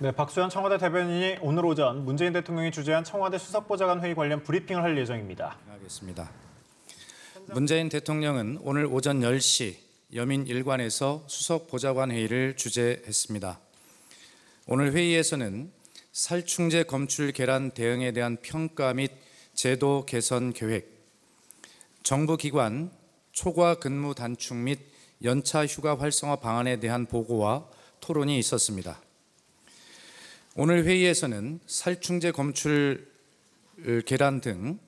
네, 박수현 청와대 대변인이 오늘 오전 문재인 대통령이 주재한 청와대 수석보좌관 회의 관련 브리핑을 할 예정입니다. 하겠습니다. 문재인 대통령은 오늘 오전 10시 여민 일관에서 수석보좌관 회의를 주재했습니다. 오늘 회의에서는 살충제 검출 계란 대응에 대한 평가 및 제도 개선 계획, 정부 기관 초과 근무 단축 및 연차 휴가 활성화 방안에 대한 보고와 토론이 있었습니다. 오늘 회의에서는 살충제 검출 계란 등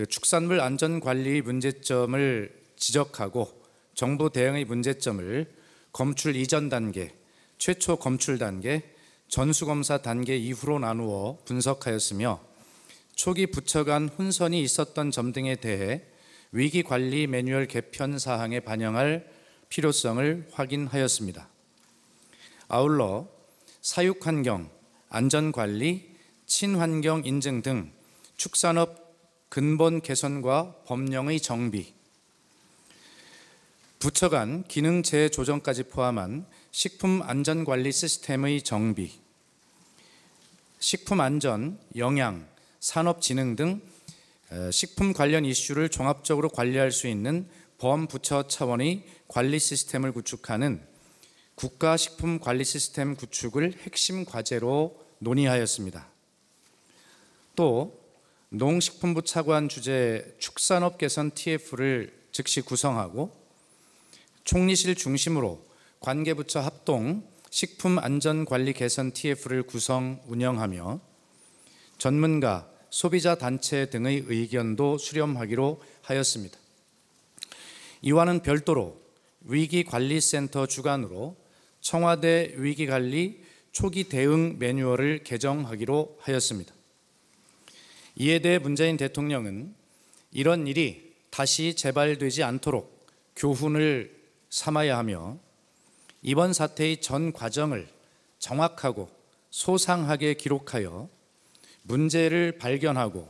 축산물 안전관리의 문제점을 지적하고 정부 대응의 문제점을 검출 이전 단계, 최초 검출 단계, 전수검사 단계 이후로 나누어 분석하였으며 초기 부처 간 혼선이 있었던 점 등에 대해 위기관리 매뉴얼 개편 사항에 반영할 필요성을 확인하였습니다. 아울러 사육환경, 안전관리, 친환경 인증 등 축산업 근본 개선과 법령의 정비, 부처 간 기능 재조정까지 포함한 식품 안전관리 시스템의 정비, 식품 안전, 영양, 산업진흥 등 식품 관련 이슈를 종합적으로 관리할 수 있는 범부처 차원의 관리 시스템을 구축하는 국가식품관리 시스템 구축을 핵심 과제로 논의하였습니다. 또 농식품부 차관 주재 축산업 개선 TF를 즉시 구성하고 총리실 중심으로 관계부처 합동 식품안전관리 개선 TF를 구성 운영하며 전문가, 소비자 단체 등의 의견도 수렴하기로 하였습니다. 이와는 별도로 위기관리센터 주관으로 청와대 위기관리 초기 대응 매뉴얼을 개정하기로 하였습니다. 이에 대해 문재인 대통령은 이런 일이 다시 재발되지 않도록 교훈을 삼아야 하며 이번 사태의 전 과정을 정확하고 소상하게 기록하여 문제를 발견하고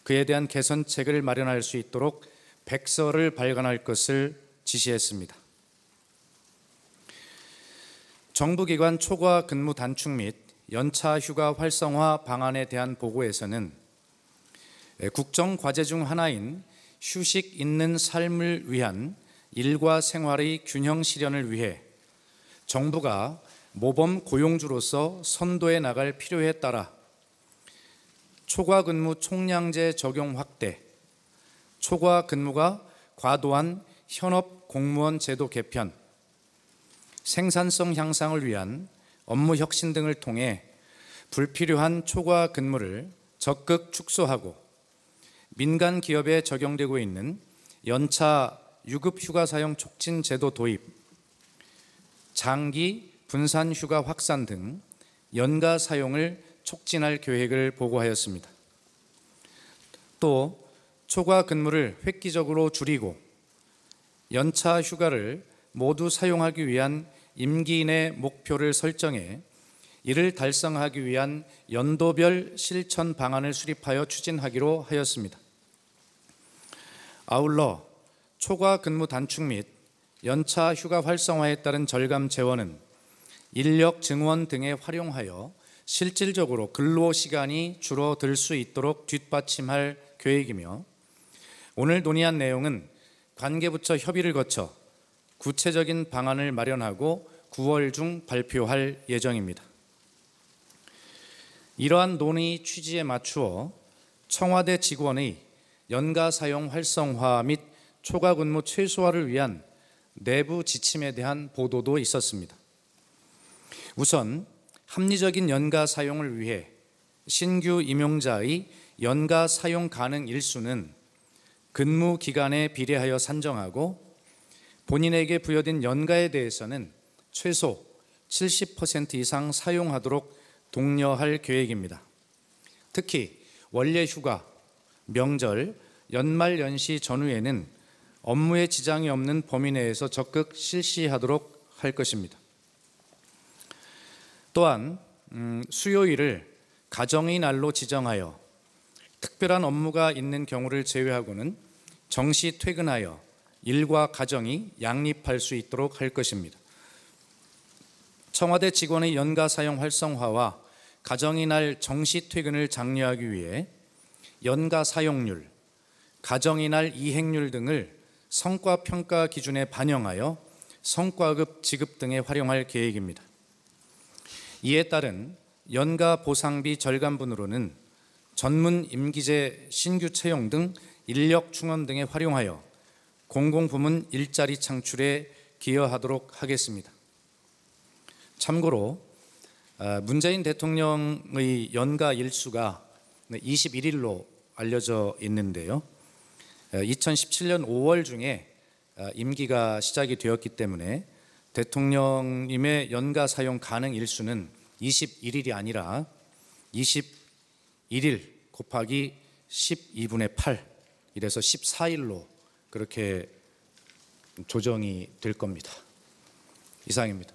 그에 대한 개선책을 마련할 수 있도록 백서를 발간할 것을 지시했습니다. 정부기관 초과 근무 단축 및 연차 휴가 활성화 방안에 대한 보고에서는 국정과제 중 하나인 휴식 있는 삶을 위한 일과 생활의 균형 실현을 위해 정부가 모범 고용주로서 선도해 나갈 필요에 따라 초과 근무 총량제 적용 확대, 초과 근무가 과도한 현업 공무원 제도 개편, 생산성 향상을 위한 업무 혁신 등을 통해 불필요한 초과 근무를 적극 축소하고 민간 기업에 적용되고 있는 연차 유급 휴가 사용 촉진 제도 도입, 장기 분산 휴가 확산 등 연가 사용을 촉진할 계획을 보고하였습니다. 또 초과 근무를 획기적으로 줄이고 연차 휴가를 모두 사용하기 위한 임기 내 목표를 설정해 이를 달성하기 위한 연도별 실천 방안을 수립하여 추진하기로 하였습니다. 아울러 초과 근무 단축 및 연차 휴가 활성화에 따른 절감 재원은 인력 증원 등에 활용하여 실질적으로 근로시간이 줄어들 수 있도록 뒷받침할 계획이며 오늘 논의한 내용은 관계부처 협의를 거쳐 구체적인 방안을 마련하고 9월 중 발표할 예정입니다. 이러한 논의 취지에 맞추어 청와대 직원의 연가 사용 활성화 및 초과 근무 최소화를 위한 내부 지침에 대한 보도도 있었습니다. 우선 합리적인 연가 사용을 위해 신규 임용자의 연가 사용 가능 일수는 근무 기간에 비례하여 산정하고 본인에게 부여된 연가에 대해서는 최소 70% 이상 사용하도록 독려할 계획입니다. 특히 원래 휴가, 명절, 연말연시 전후에는 업무에 지장이 없는 범위 내에서 적극 실시하도록 할 것입니다. 또한 수요일을 가정의 날로 지정하여 특별한 업무가 있는 경우를 제외하고는 정시 퇴근하여 일과 가정이 양립할 수 있도록 할 것입니다. 청와대 직원의 연가 사용 활성화와 가정이날 정시 퇴근을 장려하기 위해 연가 사용률, 가정이날 이행률 등을 성과 평가 기준에 반영하여 성과급 지급 등에 활용할 계획입니다. 이에 따른 연가 보상비 절감분으로는 전문 임기제 신규 채용 등 인력 충원 등에 활용하여 공공부문 일자리 창출에 기여하도록 하겠습니다. 참고로 문재인 대통령의 연가 일수가 21일로 알려져 있는데요. 2017년 5월 중에 임기가 시작이 되었기 때문에 대통령님의 연가 사용 가능 일수는 21일이 아니라 21일 곱하기 12분의 8 이래서 14일로 그렇게 조정이 될 겁니다. 이상입니다.